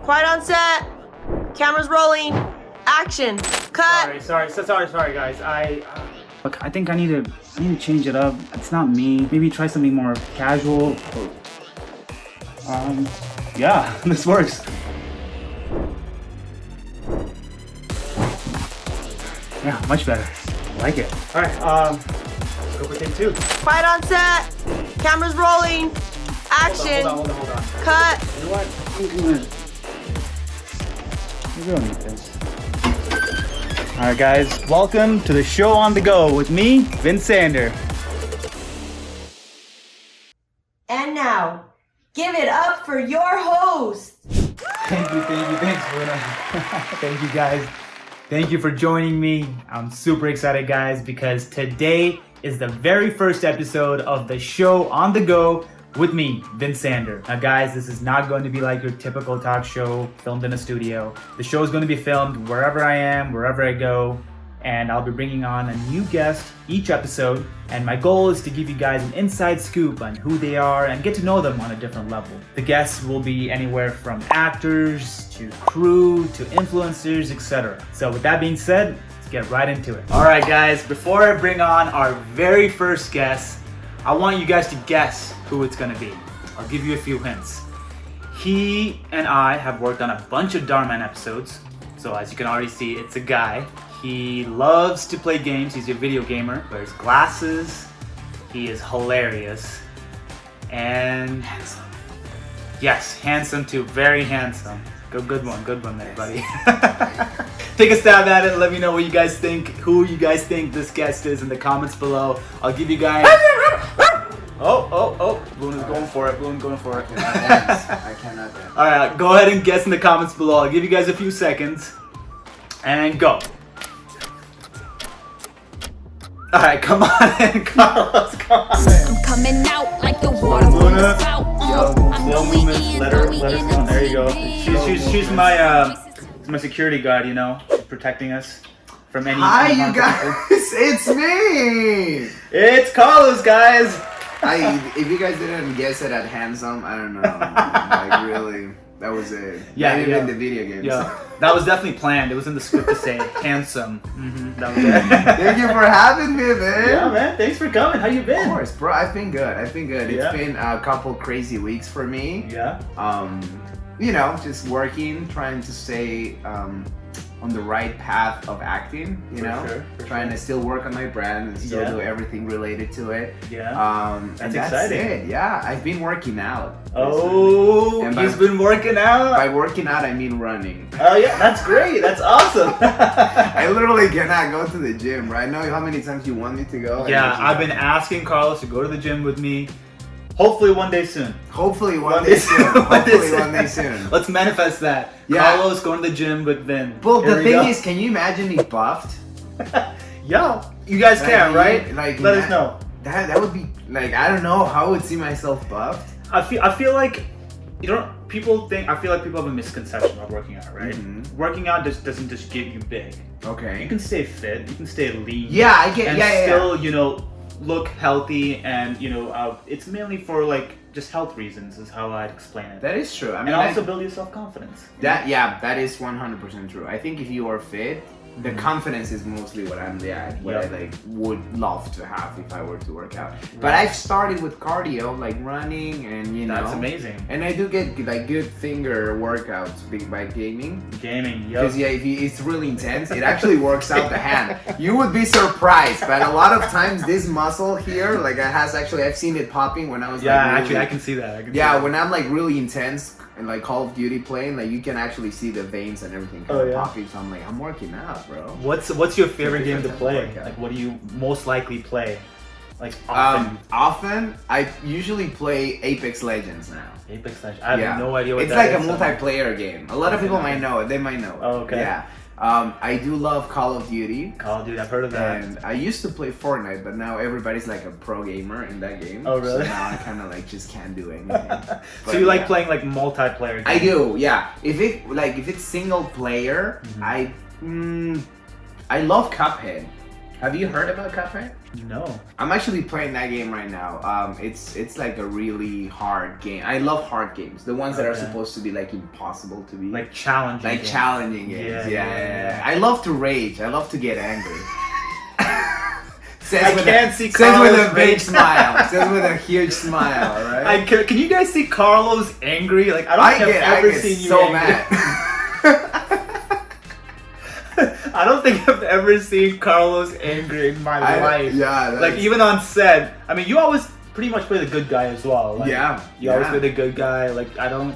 Quiet on set. Cameras rolling. Action. Cut. Sorry, guys. Look, I think I need to change it up. It's not me. Maybe try something more casual. Yeah, this works. Yeah, much better. I like it. All right, let's go for take 2. Quiet on set. Cameras rolling. Action. Hold on. Cut. You know what? We don't need this. Alright guys, welcome to the show on the go with me, Vinn Sander. And now, give it up for your host. Thanks Bruno. Thank you guys. Thank you for joining me. I'm super excited guys because today is the very first episode of the show on the go with me, Vinn Sander. Now guys, this is not going to be like your typical talk show filmed in a studio. The show is going to be filmed wherever I am, wherever I go, and I'll be bringing on a new guest each episode. And my goal is to give you guys an inside scoop on who they are and get to know them on a different level. The guests will be anywhere from actors to crew to influencers, etc. So with that being said, let's get right into it. All right guys, before I bring on our very first guest, I want you guys to guess who it's gonna be. I'll give you a few hints. He and I have worked on a bunch of Dhar Mann episodes. So as you can already see, it's a guy. He loves to play games. He's a video gamer. Wears glasses. He is hilarious. And handsome. Yes, handsome too. Very handsome. Good one there, buddy. Take a stab at it. Let me know what you guys think. Who you guys think this guest is in the comments below. I'll give you guys. Oh! Bloon is going for it. I cannot dance. All right, go ahead and guess in the comments below. I'll give you guys a few seconds, and go. All right, come on, Carlos, come on. I'm coming out like the water from the spout. I'm Slow going movements. in, Let her going come. in. There you go. She's my security guard. You know, she's protecting us from any. Hi, you guys. It's me. It's Carlos, guys. If you guys didn't guess it at handsome, I don't know. Like really, that was it. Yeah, Not yeah. even the video games. Yeah, that was definitely planned. It was in the script to say handsome. That was it. Thank you for having me, man. Yeah, man. Thanks for coming. How you been? Of course, bro. I've been good. Yeah. It's been a couple crazy weeks for me. Yeah. You know, just working, trying to stay on the right path of acting, you know, trying to still work on my brand and still do everything related to it. Yeah. That's exciting. it. Yeah, I've been working out. Oh, And he's been working out. By working out, I mean running. Oh yeah, that's great. That's awesome. I literally cannot go to the gym, right? I know how many times you want me to go. Yeah, I've been asking Carlos to go to the gym with me. Hopefully one day soon. Hopefully one day soon. Let's manifest that. Yeah. Carlos going to the gym with Vinn. Well, Here the we thing go. is, can you imagine me buffed? Yo, you guys can, right? Like, let us know. That would be like, I don't know how I would see myself buffed. I feel like people have a misconception about working out, right? Mm-hmm. Working out doesn't just get you big. Okay. You can stay fit, you can stay lean. Yeah, I get. And Yeah. still, you know, look healthy, and you know, it's mainly for like just health reasons, is how I'd explain it. That is true. I mean, and also build your self-confidence. that is 100% true. I think if you are fit, the confidence is mostly what I like would love to have if I were to work out. But I've started with cardio, like running, and you know, That's amazing. And I do get like good finger workouts by gaming. Gaming, Because it's really intense. It actually works out the hand. You would be surprised, but a lot of times this muscle here, like I've seen it popping when I was actually I can see that. when I'm like really intense and like Call of Duty playing, like you can actually see the veins and everything kind of popping. So I'm like, I'm working out, bro. What's your favorite game to play? Like, what do you most likely play? Like often? Often, I usually play Apex Legends now. Apex Legends. I have no idea what it's that like is. a multiplayer game. A lot of people might know it. They might know it. Oh, okay. Yeah. I do love Call of Duty. Call of Duty, I've heard of that. And I used to play Fortnite, but now everybody's like a pro gamer in that game. Oh, really? So now I kind of like just can't do anything. So you like playing like multiplayer games? I do, yeah. If it's single player, I love Cuphead. Have you heard about Cuphead? No. I'm actually playing that game right now. It's like a really hard game. I love hard games. The ones that are supposed to be like impossible to be. Like challenging. Like games. challenging games. Yeah. I love to rage. I love to get angry. I can't see Says Carlos with a big rage. smile. Says with a huge smile, right? Can you guys see Carlos angry? Like I don't think I've ever seen you so angry. mad. I don't think I've ever seen Carlos angry in my life. Yeah. Like even on set. I mean, you always pretty much play the good guy as well. Like, Yeah. You always play the good guy. Like I don't.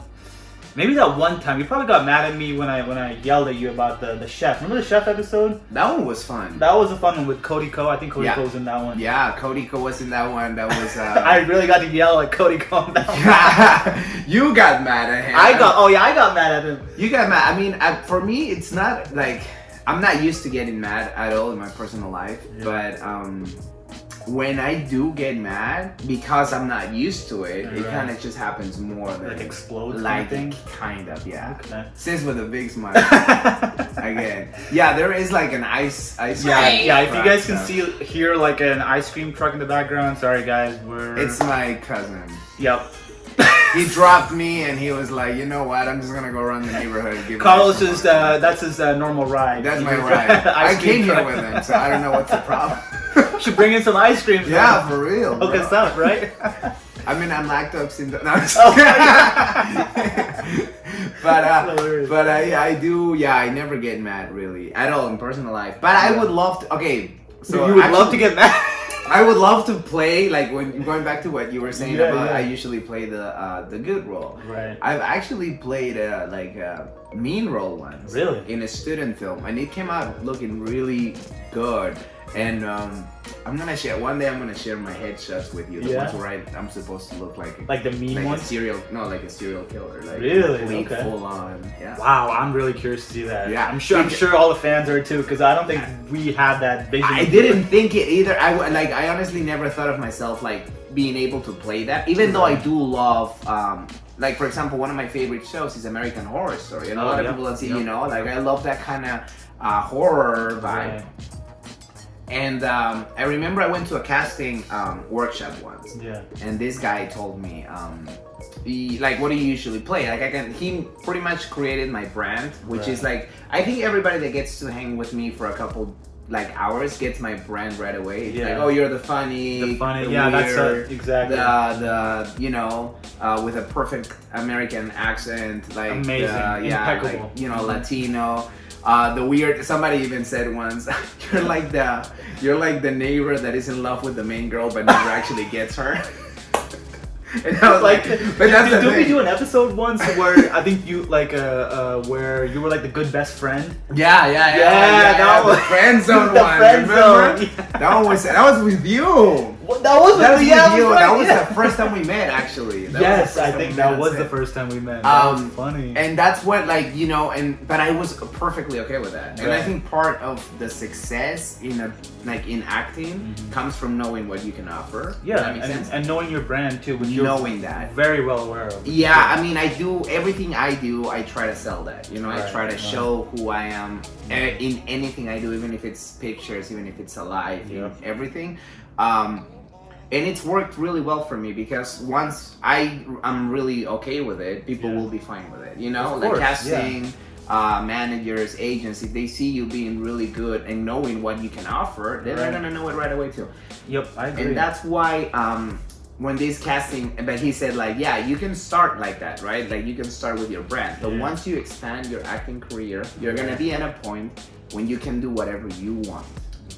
Maybe that one time you probably got mad at me when I yelled at you about the chef. Remember the chef episode? That one was fun. That was a fun one with Cody Ko. I think Cody Ko was in that one. Yeah, Cody Ko was in that one. That was. I really got to yell at Cody Ko on that one. You got mad at him. I got mad at him. You got mad. I mean, for me, it's not like I'm not used to getting mad at all in my personal life. Yeah. But when I do get mad, because I'm not used to it, it Right. kind of just happens more than Like explodes like kind kind of, yeah. Okay. Says with a big smile. Again, yeah, there is like an ice. Yeah. If you guys can truck. hear like an ice cream truck in the background, sorry guys, It's my cousin. Yep. He dropped me and he was like, you know what? I'm just gonna go around the neighborhood. And give Carlos it is that's his normal ride. That's my ride. I Ice cream came here truck. with him, so I don't know what's the problem. Should bring in some ice cream. Yeah, for real. Hook bro. us up, right? I mean, I'm lactose intolerant. No, I'm just kidding. Hilarious. but I do. Yeah, I never get mad really at all in personal life. But I would love to. Okay, so you would love to get mad. I would love to play like when going back to what you were saying about. Yeah. I usually play the good role. Right. I've actually played like a mean role once. Really? In a student film, and it came out looking really good. And I'm gonna share one day. I'm gonna share my headshots with you. The Yeah. ones where I'm supposed to look like Like the mean like ones? a serial killer. Like Really? complete, Okay. full on. Yeah. Wow, I'm really curious to see that. Yeah. I'm sure all the fans are too, because I don't think we have that vision. I didn't think it either. I honestly never thought of myself like being able to play that. Even though I do love, like for example, one of my favorite shows is American Horror Story, and a lot of people don't see, you know, like I love that kind of horror vibe. Right. And I remember I went to a casting workshop once, Yeah. and this guy told me, like, what do you usually play? Like, he pretty much created my brand, which is like, I think everybody that gets to hang with me for a couple like hours gets my brand right away. It's like, oh, you're the funny, yeah, weird, that's exactly the you know, with a perfect American accent, like amazing, impeccable, like, you know, Latino. The weird. Somebody even said once, you're like the neighbor that is in love with the main girl but never actually gets her. And I was like, but that's the did we thing. do an episode once where I think you like where you were like the good best friend? Yeah, that was the friend zone the one. friend Remember? zone, yeah. That was with you. That was That was yeah, with you. right, That was yeah. the first time we met, actually. Yes, I think that was the first time we met. That was funny. And that's what, like, you know, but I was perfectly okay with that. And I Right. think part of the success in acting comes from knowing what you can offer. Yeah, Does that make sense? and knowing your brand too, which you're Knowing that. very well aware of. Yeah, I mean, I do everything I do. I try to sell that. You know, I Right, try to right. show who I am in anything I do, even if it's pictures, even if it's alive, Yeah. everything. And it's worked really well for me because once I'm really okay with it, people Yeah. will be fine with it. You know, Of like course, casting, managers, agents, if they see you being really good and knowing what you can offer, then they're Right. gonna know it right away too. Yep, I agree. And that's why when this casting, but he said like, yeah, you can start like that, right? Like you can start with your brand, but Yeah. once you expand your acting career, you're gonna be at a point when you can do whatever you want.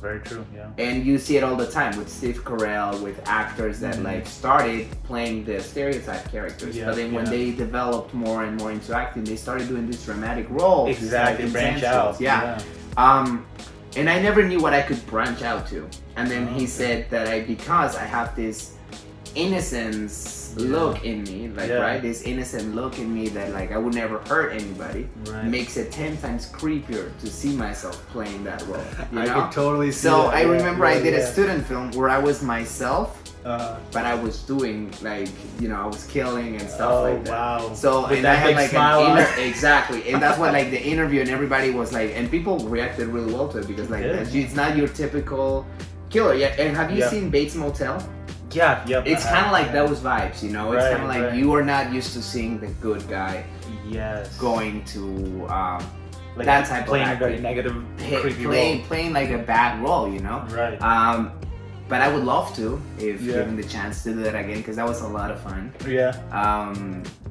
Very true. Yeah. And you see it all the time with Steve Carell, with actors that like started playing the stereotype characters, Yeah, but then when yeah. they developed more and more into acting, they started doing these dramatic roles. these, Exactly. like, Branch intense out. roles. Yeah. And I never knew what I could branch out to. And then he said that because I have this innocence look in me, like right, this innocent look in me that like I would never hurt anybody, makes it 10 times creepier to see myself playing that role. You know? I could totally see so that. I remember I did a student film where I was myself, but I was doing like, you know, I was killing and stuff like that. Wow. So with and that I had big like smile exactly, and that's what like the interview and everybody was like, and people reacted really well to it because like it's not your typical killer. Yeah, and have you seen Bates Motel? Yeah, It's kind of like those vibes, you know. It's kind of like you are not used to seeing the good guy. Going to like that type playing of a very acting. negative, creepy role. Playing like a bad role, you know. Right. But I would love to if given the chance to do that again because that was a lot of fun. Yeah.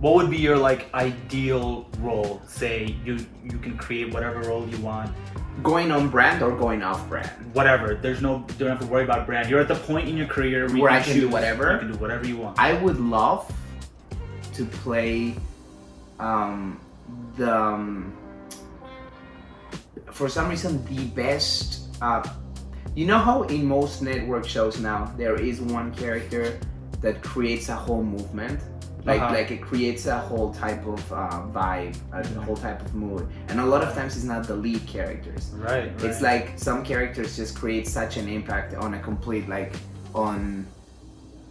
What would be your like ideal role? Say you can create whatever role you want. Going on brand or going off brand? Whatever. Don't have to worry about brand. You're at the point in your career where I can do whatever. You can do whatever you want. I would love to play for some reason the best. You know how in most network shows now there is one character that creates a whole movement. Like it creates a whole type of vibe, a whole type of mood, and a lot of times it's not the lead characters. Right. It's like some characters just create such an impact on a complete on.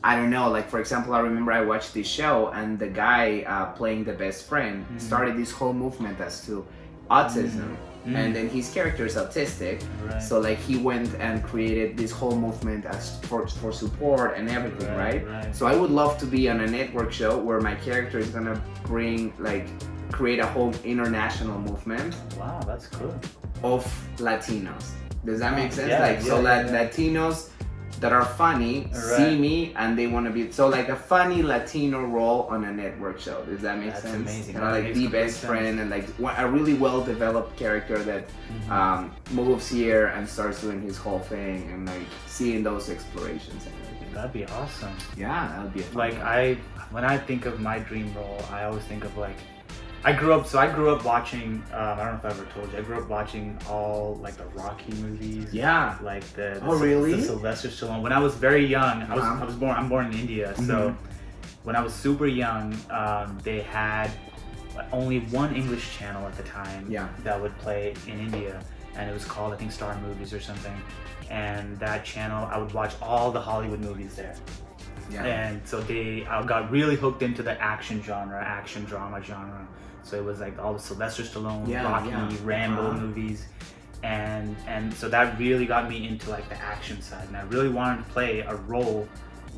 I don't know. Like for example, I remember I watched this show and the guy playing the best friend started this whole movement as to autism. And then his character is autistic, so like he went and created this whole movement as for support and everything, right? So I would love to be on a network show where my character is gonna create a whole international movement. Wow, that's good. Of Latinos. Does that make sense? Latinos that are funny see me and they want to be like a funny Latino role on a network show. Does that make sense? That's amazing. And like the best friend and like a really well developed character that moves here and starts doing his whole thing and like seeing those explorations and everything. That'd be awesome. Yeah, that would be a fun when I think of my dream role, I always think of like I grew up watching. I don't know if I ever told you. I grew up watching all like the Rocky movies. Yeah. Like the really? the Sylvester Stallone. When I was very young, I'm born in India. So when I was super young, they had only one English channel at the time that would play in India, and it was called I think Star Movies or something. And that channel, I would watch all the Hollywood movies there. Yeah. And so I got really hooked into the action drama genre. So it was like all the Sylvester Stallone, Rocky, Rambo movies, and so that really got me into like the action side. And I really wanted to play a role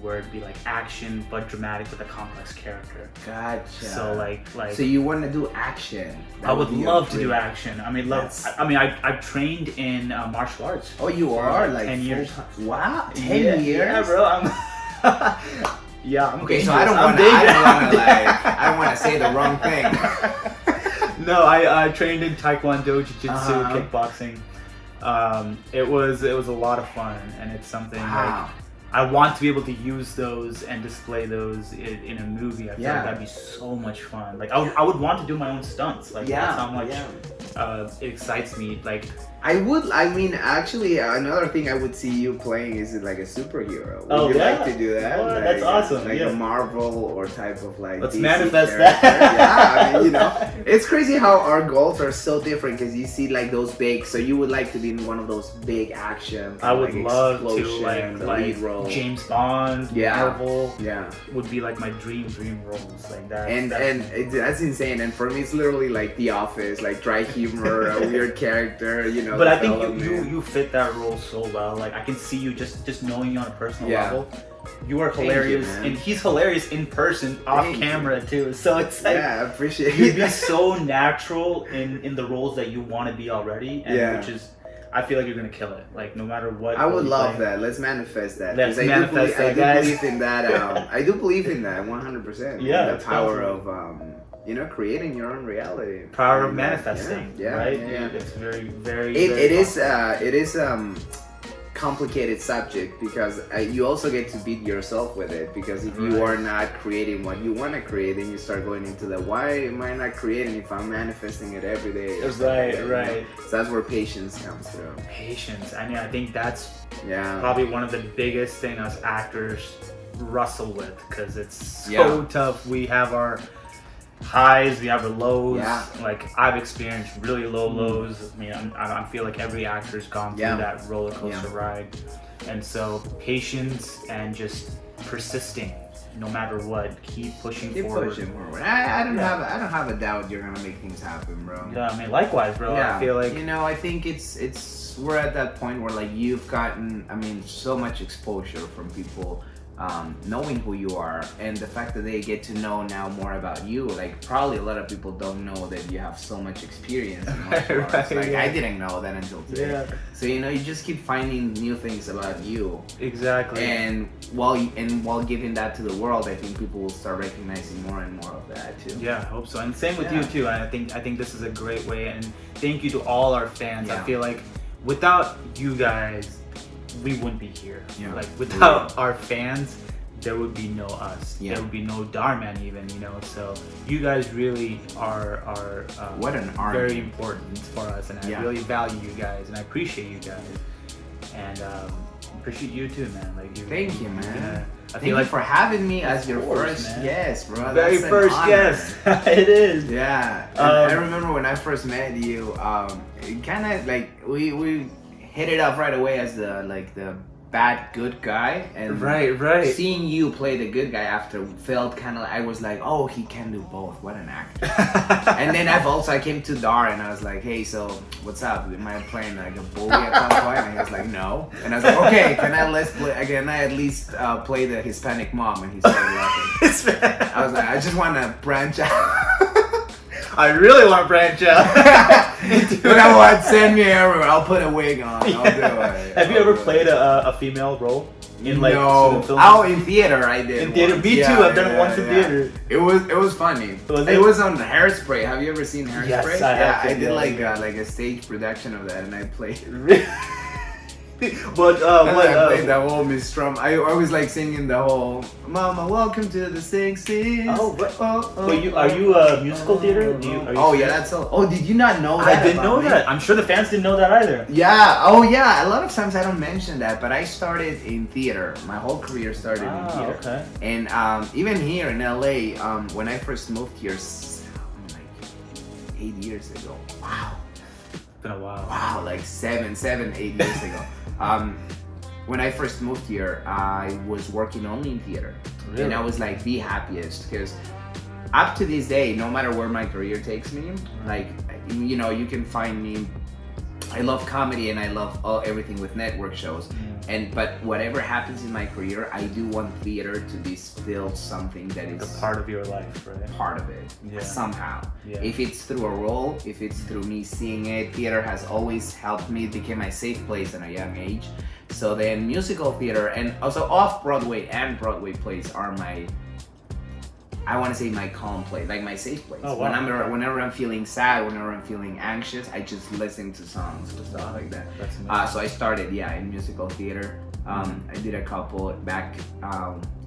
where it'd be like action but dramatic with a complex character. Gotcha. So like. So you want to do action? I would love to do action. I mean, I've trained in martial arts. Oh, you are like 10 years? Wow, 10 years? Yeah, bro. I'm okay, so I don't want to say the wrong thing. No, I trained in Taekwondo, Jiu-Jitsu, kickboxing. It was a lot of fun, and it's something like I want to be able to use those and display those in a movie. I feel like that'd be so much fun. Like I would want to do my own stunts. Like that's how much it excites me. Like actually, another thing I would see you playing is like a superhero. Would you like to do that? Well, that's awesome. Like a Marvel or type of like let's DC manifest character. that. I mean, it's crazy how our goals are so different because you see like those big. So you would like to be in one of those big action. I would love to like lead role. James Bond, Marvel. Yeah, would be like my dream roles like that. And that's insane. And for me, it's literally like The Office, like dry humor, a weird character, But I think you fit that role so well. Like I can see you just knowing you on a personal level. You are hilarious, and he's hilarious in person, off camera too. So it's like I appreciate you'd be so natural in the roles that you want to be already, and which is. I feel like you're gonna kill it. Like no matter what. I would love that. Let's manifest that. Let's manifest that, guys. I do believe in that. I do believe in that 100%. Yeah. The power of creating your own reality. Power of manifesting. Yeah. Right. Yeah. It's very, very. It is complicated subject because you also get to beat yourself with it because if you are not creating what you want to create, then you start going into the why am I not creating if I'm manifesting it every day? Right. So that's where patience comes through. Patience. I mean, I think that's probably one of the biggest things us actors wrestle with because it's so Yeah. tough. We have our highs, we have our lows. Yeah. Like I've experienced really low lows. I mean, I feel like every actor's gone through Yeah. that roller coaster Yeah. ride, and so patience and just persisting, no matter what, keep pushing Keep forward. pushing forward. I don't Yeah. have a doubt you're gonna make things happen, bro. Yeah, I mean, likewise, bro. Yeah, I feel like you know, I think we're at that point where like you've gotten, I mean, so much exposure from people knowing who you are, and the fact that they get to know now more about you. Like probably a lot of people don't know that you have so much experience in martial arts. Right, Like yeah. I didn't know that until today. Yeah. So you know, you just keep finding new things about you, exactly. and while giving that to the world, I think people will start recognizing more and more of that too. Yeah, I hope so. And same with Yeah. you too. I think this is a great way. And thank you to all our fans. I Yeah. feel like without you guys, we wouldn't be here. Yeah. Like without our fans, there would be no us. Yeah. There would be no Dhar Mann even. You know. So you guys really are What an army. very important for us, and I Yeah. really value you guys, and I appreciate you guys, and appreciate you too, man. Like you. Thank you, man. I Thank feel you like for having me as your course, first man. guest, bro. very That's an first honor. guest. It is. Yeah, and I remember when I first met you. It kind of like we hit it off right away as the bad good guy, and Right. seeing you play the good guy after felt kind of. I was like, oh, he can do both. What an actor! And then I came to Dhar and I was like, hey, so what's up? Am I playing like a bully at some point? And he was like, no. And I was like, okay, can I at least play the Hispanic mom? And he started laughing. I was like, I just want to branch out. I really want to branch out. You know what? Send me everywhere. I'll put a wig on. I'll do it. Have you ever played a female role in like no. certain films? Oh, in theater I did. In theater, once. me too. I've done it once in theater. It was funny. Was it it? was on Hairspray. Have you ever seen Hairspray? Yes, I have. I did Yeah. like a stage production of that, and I played. But I played the whole Miss Strum. I was like singing the whole "Mama, welcome to the 60s." But are you a musical theater? Oh yeah, that's all. Oh, did you not know that? I didn't about know me? that. I'm sure the fans didn't know that either. Yeah. Oh yeah. A lot of times I don't mention that, but I started in theater. My whole career started in theater. Okay. And even here in LA, when I first moved here, like 8 years ago. Wow. It's been a while. Wow, like 8 years ago. When I first moved here, I was working only in theater. Really? And I was like the happiest because up to this day, no matter where my career takes me, like, you know, you can find me. I love comedy and I love everything with network shows. But whatever happens in my career, I do want theater to be still something that is A part of your life, right? part of it Yeah. somehow. Yeah. If it's through a role, if it's through me seeing it, theater has always helped me. It became my safe place at a young age. So then musical theater and also off-Broadway and Broadway plays are my, I want to say my calm place, like my safe place. Oh, wow. Whenever I'm feeling sad, whenever I'm feeling anxious, I just listen to songs and stuff like that. That's amazing. So I started, in musical theater. I did a couple back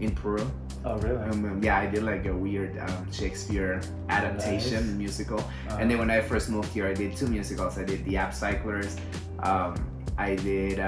in Peru. Oh, really? I did like a weird Shakespeare adaptation musical. And then when I first moved here, I did 2 musicals. I did The Upcyclers. I did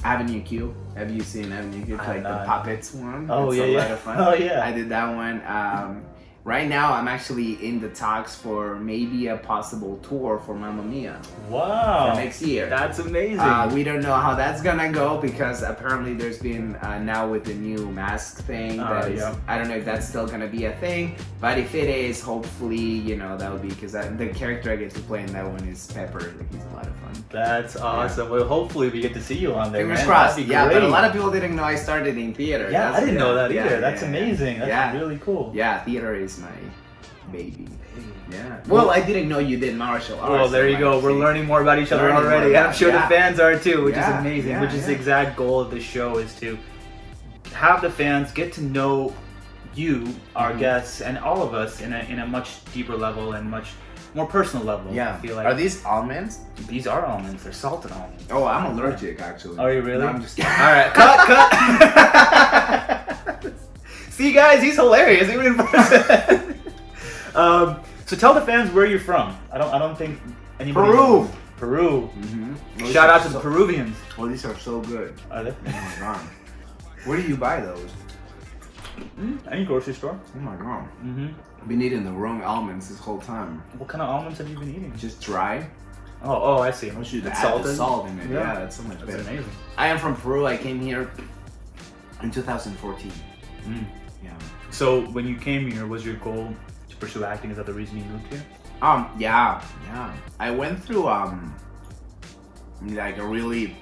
Avenue Q. Have you seen Avenue Q? It's like the puppets one. Oh, It's yeah, a yeah. lot of fun. Oh, yeah. I did that one. Right now, I'm actually in the talks for maybe a possible tour for Mamma Mia Wow. for next year. That's amazing. We don't know how that's gonna go because apparently there's been now with the new mask thing that is, yeah. I don't know if that's still gonna be a thing, but if it is, hopefully, you know, that would be because the character I get to play in that one is Pepper. Like, he's a lot of fun. That's awesome. Well, hopefully we get to see you on there. Fingers man. crossed. That'd be Yeah, but great. a lot of people didn't know I started in theater. Yeah, I didn't know that either. Yeah, That's yeah, amazing. That's yeah. really cool. Yeah, theater is my baby. Yeah. Well, I didn't know you did martial arts. Well, there you go. We're learning more about each other Learning more already. about- I'm sure yeah. the fans are too, which is Yeah, amazing. yeah, which is the yeah. exact goal of the show is to have the fans get to know you, our Mm-hmm. guests, and all of us in a much deeper level and much more personal level. Yeah. I feel like Are these almonds? these are almonds. They're salted almonds. Oh, I'm allergic actually. Are you really? No, I'm just kidding. All right, cut. See, guys, he's hilarious even in person. So tell the fans where you're from. I don't think anybody. Peru. knows. Peru. Mm-hmm. Shout out to the Peruvians. Oh, these are so good. Are they? Oh my god. Where do you buy those? Any grocery store. Oh my god. Mm-hmm. I've been eating the wrong almonds this whole time. What kind of almonds have you been eating? Just dry. Oh, I see. Once you It's add salted? the salt in it, Yeah. yeah, that's so much That's better. amazing. I am from Peru. I came here in 2014. Mm. Yeah. So when you came here, was your goal to pursue acting? Is that the reason you moved here? Yeah. I went through like a really,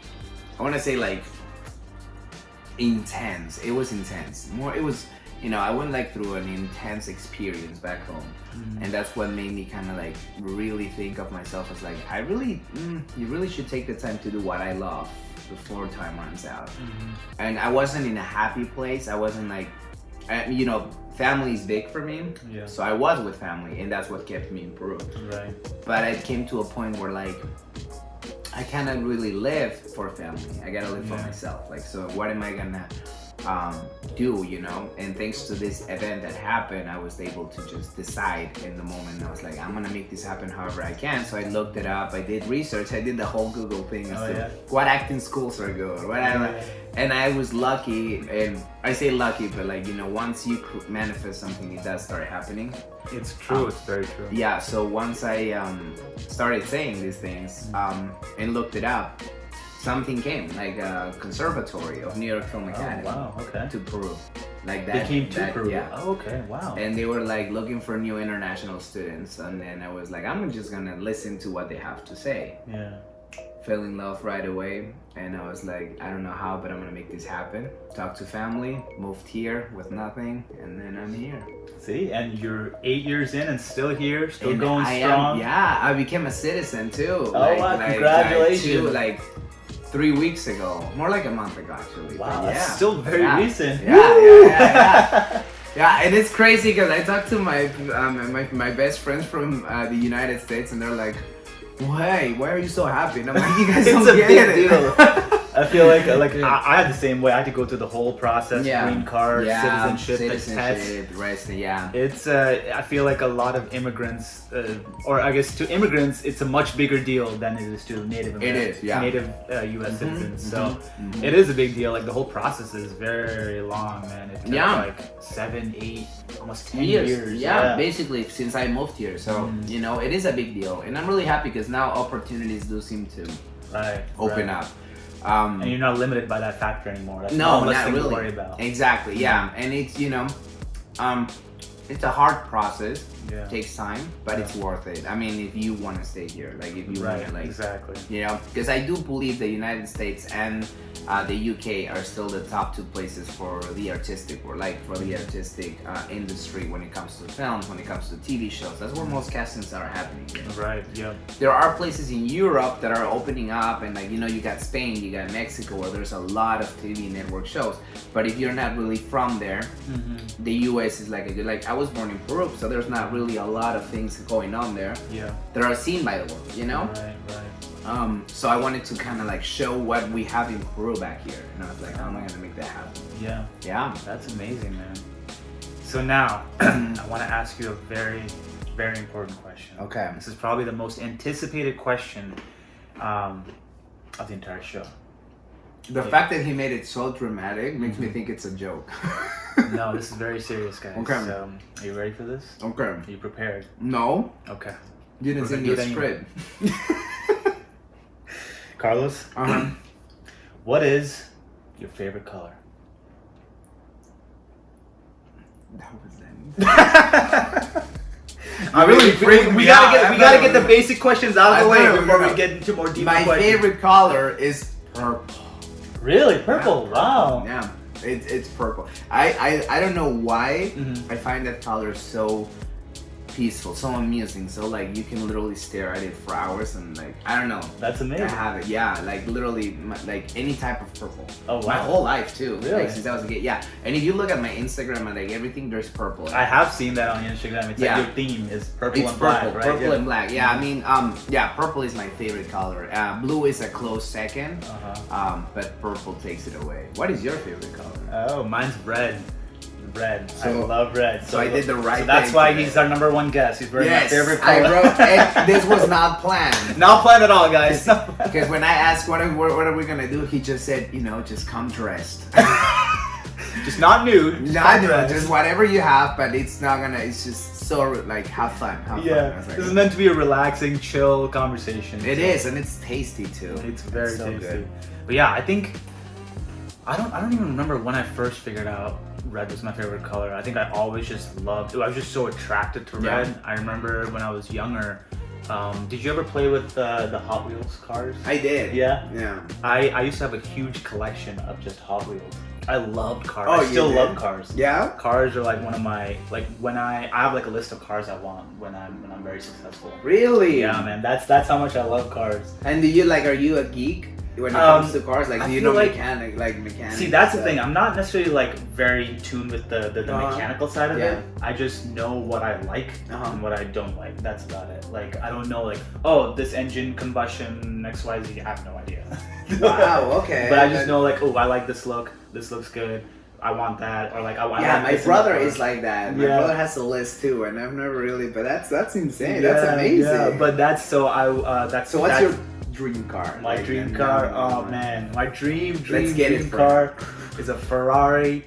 I want to say like intense. It was intense. It was, I went like through an intense experience back home, and that's what made me kind of like really think of myself as like, you really should take the time to do what I love before time runs out. And I wasn't in a happy place. I wasn't like, family is big for me. Yeah. So I was with family, and that's what kept me in Peru. Right. But I came to a point where like, I cannot really live for family. I gotta live for myself. Like, so what am I gonna do, And thanks to this event that happened, I was able to just decide in the moment. I was like, I'm gonna make this happen however I can. So I looked it up, I did research, I did the whole Google thing as to what acting schools are good, and I was lucky, and I say lucky, but like, once you manifest something, it does start happening. It's true, it's very true. Yeah, so once I started saying these things and looked it up, something came, like a conservatory of New York Film Academy. Oh, wow, okay. To Peru. Like that. They came to Peru? Yeah. Oh, okay, wow. And they were like looking for new international students, and then I was like, I'm just gonna listen to what they have to say. Yeah. Fell in love right away, and I was like, I don't know how, but I'm gonna make this happen. Talked to family, moved here with nothing, and then I'm here. See, and you're 8 years in and still here, still And going I strong. I became a citizen too. Oh, wow, congratulations. Like 3 weeks ago, more like a month ago actually. Wow, But that's still very recent. Yeah. Yeah, and it's crazy because I talked to my best friends from the United States, and they're like, "Why are you so happy?" And I'm like, "You guys It's don't a get big it." deal. I feel like I had the same way. I had to go through the whole process, green card, citizenship, the test. Rest, yeah. It's I feel like a lot of immigrants, or I guess to immigrants, it's a much bigger deal than it is to Native Americans, Native U.S. citizens. So it is a big deal. Like the whole process is very long, man. It took like 7, 8, almost 10 years. Yeah, basically since I moved here. So it is a big deal, and I'm really happy because now opportunities do seem to open up. And you're not limited by that factor anymore. That's no, not really. to worry about. Exactly, yeah. And it's, it's a hard process. Yeah. It takes time, but it's worth it. I mean, if you want to stay here, like if you want to, like, exactly. Because I do believe the United States and the UK are still the top 2 places for the artistic, or like for the artistic industry when it comes to films, when it comes to TV shows. That's where most castings are happening. Right. Yeah. There are places in Europe that are opening up, and like you got Spain, you got Mexico, where there's a lot of TV network shows. But if you're not really from there, the US is like I was born in Peru, so there's not really a lot of things going on there. Yeah. That are seen by the world, Right. So I wanted to kind of like show what we have in Peru back here, and I was like, how am I gonna make that happen? Yeah. That's amazing, man. So now I want to ask you a very, very important question. Okay. This is probably the most anticipated question of the entire show. The fact that he made it so dramatic makes me think it's a joke. No, this is very serious, guys. Okay. So, are you ready for this? Okay. Are you prepared? No. Okay. You didn't send me a script. Carlos, what is your favorite color? That was We gotta get the basic questions out of the way before we get into more deeper questions. My favorite color is purple. Really? Purple? Yeah, wow. Yeah, it's purple. I don't know why I find that color so peaceful, so amusing, so like you can literally stare at it for hours, and like I don't know. That's amazing. I have it, yeah, like literally, like any type of purple. Oh wow. My whole life too. Really? Like since I was a kid, yeah. And if you look at my Instagram and like everything, there's purple. I have seen that on Instagram. It's like your theme is purple and black, right? Purple and black. Yeah, I mean, purple is my favorite color. Blue is a close second. But purple takes it away. What is your favorite color? Oh, mine's red. Red. So, I love red. So I did the right thing. So that's why he's our #1 guest. He's wearing my favorite color. I wrote, and this was not planned. Not planned at all, guys. Because when I asked what are we gonna do, he just said, just come dressed. Just not nude. Not just whatever you have, but it's not gonna. It's just so like have fun. Have fun. Yeah, That's like, this is meant to be a relaxing, chill conversation. it is, and it's tasty too. It's very so tasty. good. But yeah, I think I don't even remember when I first figured out red was my favorite color. I think I always just loved it. I was just so attracted to red. Yeah. I remember when I was younger. Did you ever play with the Hot Wheels cars? I did. Yeah. Yeah. I used to have a huge collection of just Hot Wheels. I loved cars. Oh, I you still did? love cars. Yeah. Cars are like one of my when I have like a list of cars I want when I'm very successful. Really? Yeah, man. That's how much I love cars. And do you like? Are you a geek when it comes to cars? Like, I do you feel know like- mechanics? See, that's the thing. I'm not necessarily like very tuned with the mechanical side of Yeah. it. I just know what I like Uh-huh. and what I don't like. That's about it. Like I don't know like, oh, this engine combustion XYZ. I have no idea. Wow. Okay. But I just know like, oh, I like this look. This looks good. I want that. Or like, I want. Yeah, like my this in the brother car. is like that. My Yeah. brother has a list too, and I've never really. But that's insane. Yeah, That's amazing. Yeah, but that's so I that's so what's that's your dream car? my Like, dream and- car? and- Oh man, my dream Let's get it, dream friend. car is a Ferrari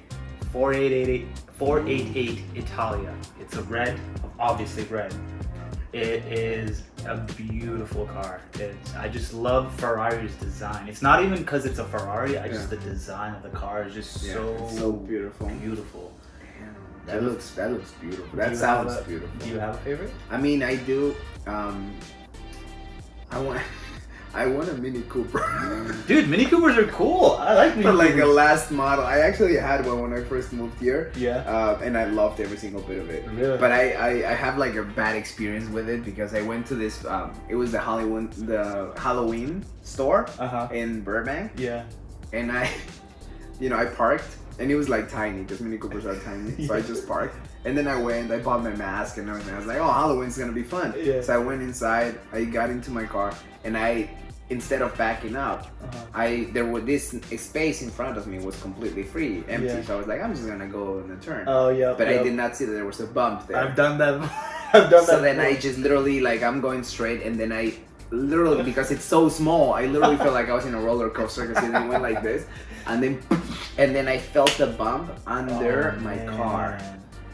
488 Italia. It's a red, obviously red. It is a beautiful car. I just love Ferrari's design. It's not even because it's a Ferrari. The design of the car is just Yeah, so it's so beautiful. Beautiful. That looks beautiful. Do That you sounds have a- beautiful. Do you have a favorite? I mean, I do. I want a Mini Cooper. Dude, Mini Coopers are cool. I like Mini But like Coopers. a last model. I actually had one when I first moved here. Yeah. And I loved every single bit of it. Really? But I have like a bad experience with it because I went to this. It was the Halloween store Uh-huh. in Burbank, Yeah. and I parked, and it was like tiny because Mini Coopers are tiny. So I just parked. And then I bought my mask and everything. I was like, oh, Halloween's gonna be fun. Yeah. So I went inside, I got into my car, and instead of backing up, there was this space in front of me was completely free, empty. Yeah. So I was like, I'm just gonna go in the turn. Oh yeah. But I did not see that there was a bump there. I've done that. I've done that. So then I before. just literally like I'm going straight, and then I literally because it's so small, I literally felt like I was in a roller coaster because it went like this, and then I felt the bump under my car.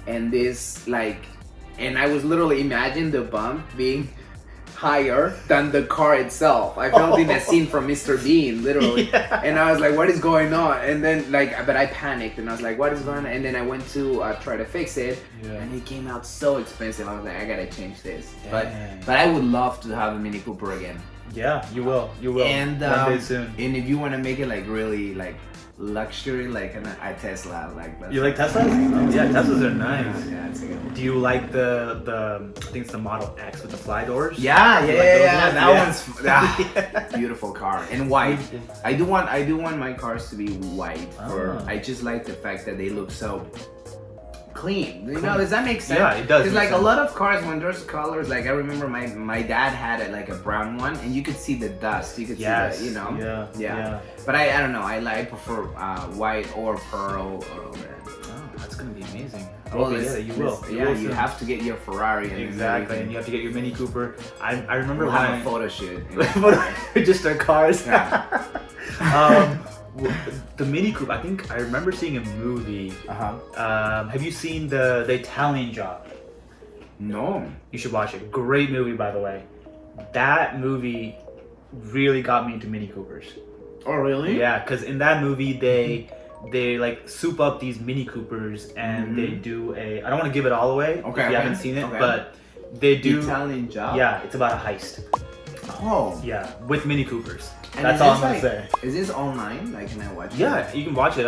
And this and I was literally imagining the bump being higher than the car itself. I felt in a scene from Mr. Bean, literally. Yeah. And I was like, what is going on? And then but I panicked and I was like, what is going on? And then I went to try to fix it, and it came out so expensive. I was like, I gotta change this. But I would love to have a Mini Cooper again. Yeah, you will. You will. And one day soon. And if you want to make it like really like luxury, like a Tesla, like that. You like Teslas? Oh, yeah, Teslas are nice. Yeah, it's a good one. Do you like the I think it's the Model X with the fly doors? Yeah. You like those ones? That Yeah. one's beautiful car and white. I do want my cars to be white. I just like the fact that they look so clean. You know, does that make sense? Yeah, it does Because make like a sense. lot of cars, when there's colors, like I remember my dad had it like a brown one, and you could see the dust. You could Yes. see the, Yeah. But I don't know. I prefer white or pearl or red. Oh, that's gonna be amazing. Well, Okay, yeah, you will. Yeah, will you soon. have to get your Ferrari. And Exactly, and you have to get your Mini Cooper. I remember We'll when have a photo shoot. just our cars. Yeah. The Mini Cooper. I think I remember seeing a movie. Have you seen the Italian Job? No. You should watch it. Great movie, by the way. That movie really got me into Mini Coopers. Oh, really? Yeah, because in that movie they like soup up these Mini Coopers and they do a. I don't want to give it all away if you haven't seen it, but they do. Italian Job. Yeah, it's about a heist. Oh. Yeah, with Mini Coopers. And That's is all this I'm gonna say. Is this online? Like, can I watch it? Yeah, you can watch it.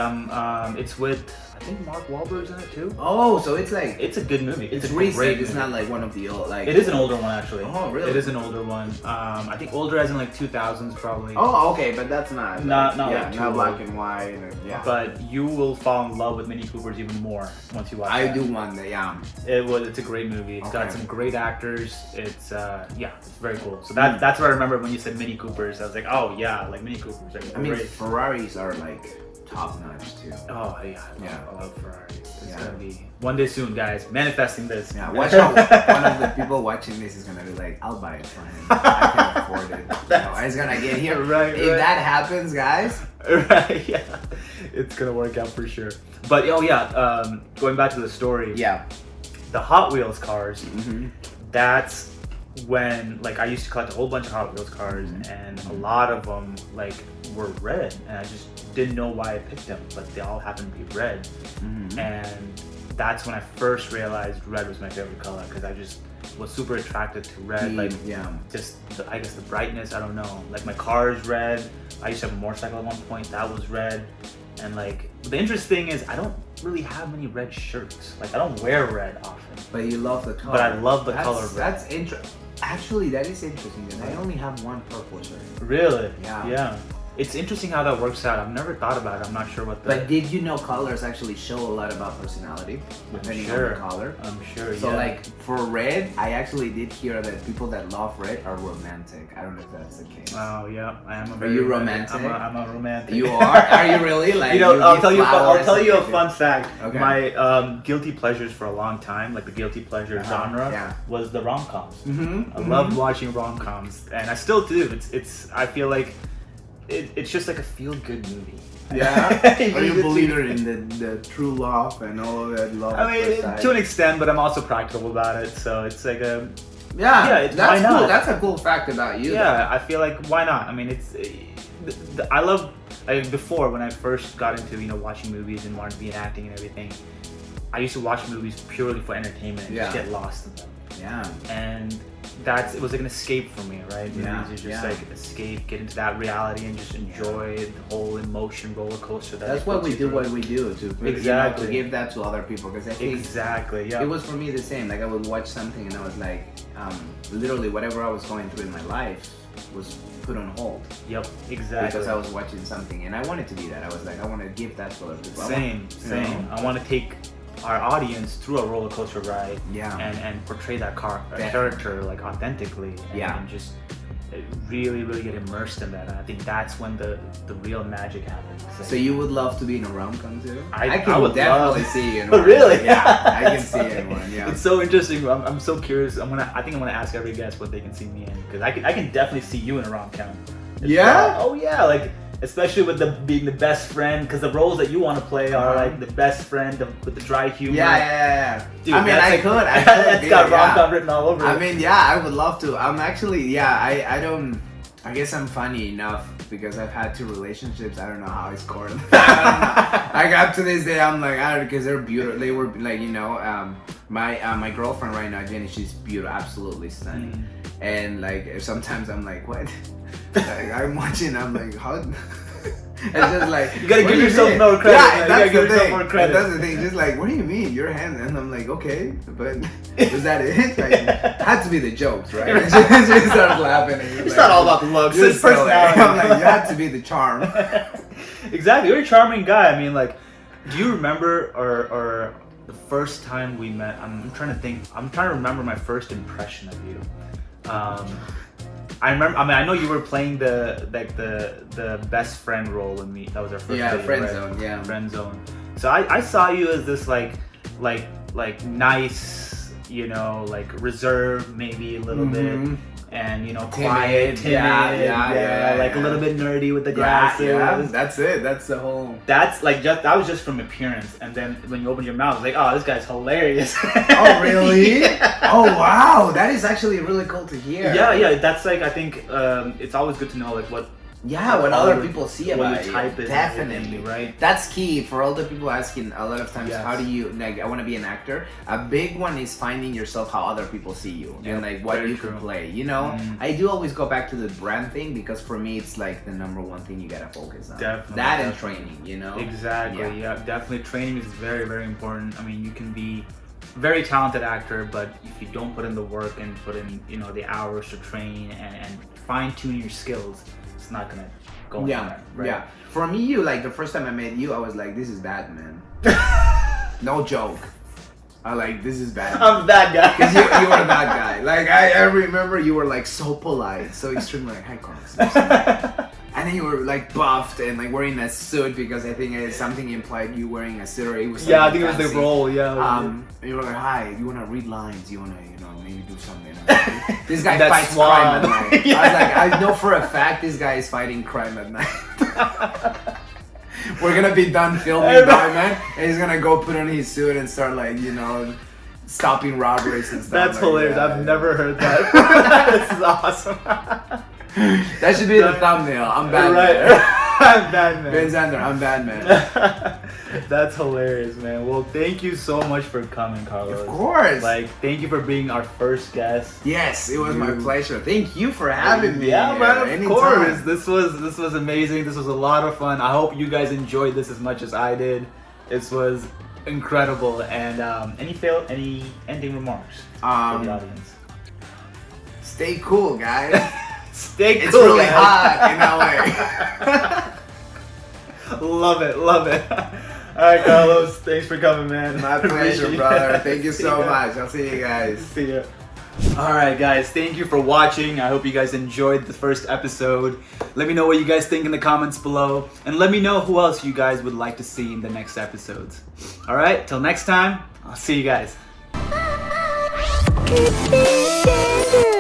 It's with I think Mark Wahlberg's in it too. Oh, so it's like It's a good movie. it's a recent. great It's movie. not like one of the old like. It is an older one actually. Oh, really? It is an older one. I think older as in like 2000s probably. Oh, okay, but that's not. Not yeah, like too not black old. and white. Yeah. But you will fall in love with Mini Coopers even more once you watch I that. do want that. Yeah. It's a great movie. It's got Okay. some great actors. It's it's very cool. So that's what I remember when you said Mini Coopers. I was like, oh yeah, like Mini Coopers are I mean, great. Ferraris are like top notch too. Oh yeah, Yeah. I love Ferrari. It's Yeah. gonna be one day soon, guys. Manifesting this. Yeah, watch out. One of the people watching this is gonna be like, I'll buy it for him. I can afford it. You know, it's gonna get here. Right, If right. that happens, guys. Right, yeah. It's gonna work out for sure. But oh yeah, going back to the story. Yeah. The Hot Wheels cars, Mm-hmm. that's when like I used to collect a whole bunch of Hot Wheels cars, and a lot of them like were red, and I just didn't know why I picked them, but they all happened to be red. Mm-hmm. And that's when I first realized red was my favorite color, because I just was super attracted to red. Like yeah. just I guess the brightness, I don't know. Like my car is red. I used to have a motorcycle at one point that was red. And like the interesting thing is I don't really have many red shirts. Like I don't wear red often. But you love the color. But I love the color red. That's interesting. Actually, that is interesting. And I only have one purple shirt. Really? Yeah. Yeah. It's interesting how that works out. I've never thought about it. I'm not sure what the... But did you know colors actually show a lot about personality, depending on the color? I'm sure, So yeah. like for red, I actually did hear that people that love red are romantic. I don't know if that's the case. Oh, yeah. I am a Are very you romantic- romantic? I'm a romantic. You are? Are you really? Like You know, I'll give tell you a flowers fun fact. Okay. My guilty pleasures for a long time, like the guilty pleasure genre, yeah. was the rom-coms. Mm-hmm. I loved watching rom-coms, and I still do. It's I feel like it's just like a feel-good movie. Yeah. You Are you get to- believer in the true love and all of that love? I at first mean, sight? to an extent, but I'm also practical about it. So it's like a Yeah, it's- that's why not? cool. That's a cool fact about you. yeah. I feel like why not? I mean, it's I love like before when I first got into watching movies and wanted to be in acting and everything. I used to watch movies purely for entertainment and just Yeah. get lost in them. Yeah. And it was like an escape for me, right? Yeah, Movies are just yeah. like escape, get into that reality and just enjoy the whole emotion roller coaster. That's what we do. What we do to Exactly. to give that to other people because I think Exactly. Yeah. it was for me the same. Like I would watch something and I was like, literally whatever I was going through in my life was put on hold Yep. Exactly. because I was watching something and I wanted to be that. I was like, I want to give that to other people. Same. I want to take our audience through a roller coaster ride. Yeah. And portray that Definitely. character like authentically. And just really, really get immersed in that. And I think that's when the real magic happens. So you would love to be in a rom-com too? I can would definitely love- see you in one. Really? Yeah, I can see you in one. Yeah. It's so interesting. I'm so curious. I think I'm gonna ask every guest what they can see me in, because I can definitely see you in a rom-com. Yeah? Oh yeah, like especially with being the best friend, because the roles that you want to play are like the best friend with the dry humor. Yeah. Dude, I mean, that's I like- could. That's be, got yeah. rom-com written all over it. I mean, yeah, I would love to. I'm actually, I don't. I guess I'm funny enough because I've had 2 relationships. I don't know how I scored them. Like up to this day, I'm like, I don't, because they're beautiful. They were like, my girlfriend right now, Jenny, she's beautiful, absolutely stunning. And like sometimes I'm like, what? Like, I'm watching, I'm like, how? It's just like You gotta what give do you yourself mean? more credit, Yeah, man. You and gotta that's give the yourself thing. more credit. And that's the thing. Just like, what do you mean? Your hand? And I'm like, okay, but is that it? Like, it had to be the jokes, right? She starts laughing. And It's not all about the looks. You're It's so personality. I'm like, you had to be the charm. Exactly. You're a charming guy. I mean, like, do you remember or the first time we met? I'm trying to think. I'm trying to remember my first impression of you. I remember. I mean, I know you were playing the best friend role with me. That was our first. Yeah, date, friend right? zone. Yeah. Friend zone. So I saw you as this like nice, like reserved maybe a little Mhm. bit, and quiet, timid, Yeah, like a yeah. little bit nerdy with the Yeah, glasses. yeah, that's it. That's the whole. That's like that was just from appearance, and then when you open your mouth, it's like, oh, this guy's hilarious. Oh really? Yeah. Oh wow, that is actually really cool to hear. Yeah. That's like I think it's always good to know like what What other people see what about your you. type is, Definitely, right? That's key for all the people asking a lot of times. Yes. How do you like? I want to be an actor. A big one is finding yourself how other people see you and like what very you true. can play. I do always go back to the brand thing because for me it's like the number one thing you gotta focus on. Definitely, That and definitely. training. Exactly. Yeah. Definitely. Training is very, very important. I mean, you can be a very talented actor, but if you don't put in the work and put in, the hours to train and fine tune your skills, it's not gonna go anywhere. Right? Yeah. For me, the first time I met you, I was like, this is bad, man. No joke. I like, this is bad. I'm that guy. Because you were that guy. Like I remember you were like so polite, so extremely like, hi Carlos. And and you were like buffed and like wearing a suit because I think something implied you wearing a suit or it was Yeah, I something think it was fancy. the role. Yeah. And you were like, hi, you wanna read lines? You wanna, maybe do something? This guy That's fights Swan. crime at night. Yeah. I was like, I know for a fact this guy is fighting crime at night. We're gonna be done filming Dhar Mann, and he's gonna go put on his suit and start like, stopping robberies and stuff. That's like hilarious. that. I've never heard that. This is awesome. That should be the thumbnail. I'm Batman. Right. I'm Batman. Vinn Sander, I'm Batman. That's hilarious, man. Well, thank you so much for coming, Carlos. Of course. Like, thank you for being our first guest. Yes, it was my pleasure. Thank you for having me. Yeah, man, of Anytime. course. This was amazing. This was a lot of fun. I hope you guys enjoyed this as much as I did. This was incredible. And any ending remarks for the audience? Stay cool, guys. Stay cool. It's really guys. hot in LA. Love it. All right, Carlos. Thanks for coming, man. My pleasure, Appreciate brother. it. Thank you so much. I'll see you guys. See ya. Alright guys, thank you for watching. I hope you guys enjoyed the first episode. Let me know what you guys think in the comments below. And let me know who else you guys would like to see in the next episodes. Alright, till next time, I'll see you guys. Citizenship.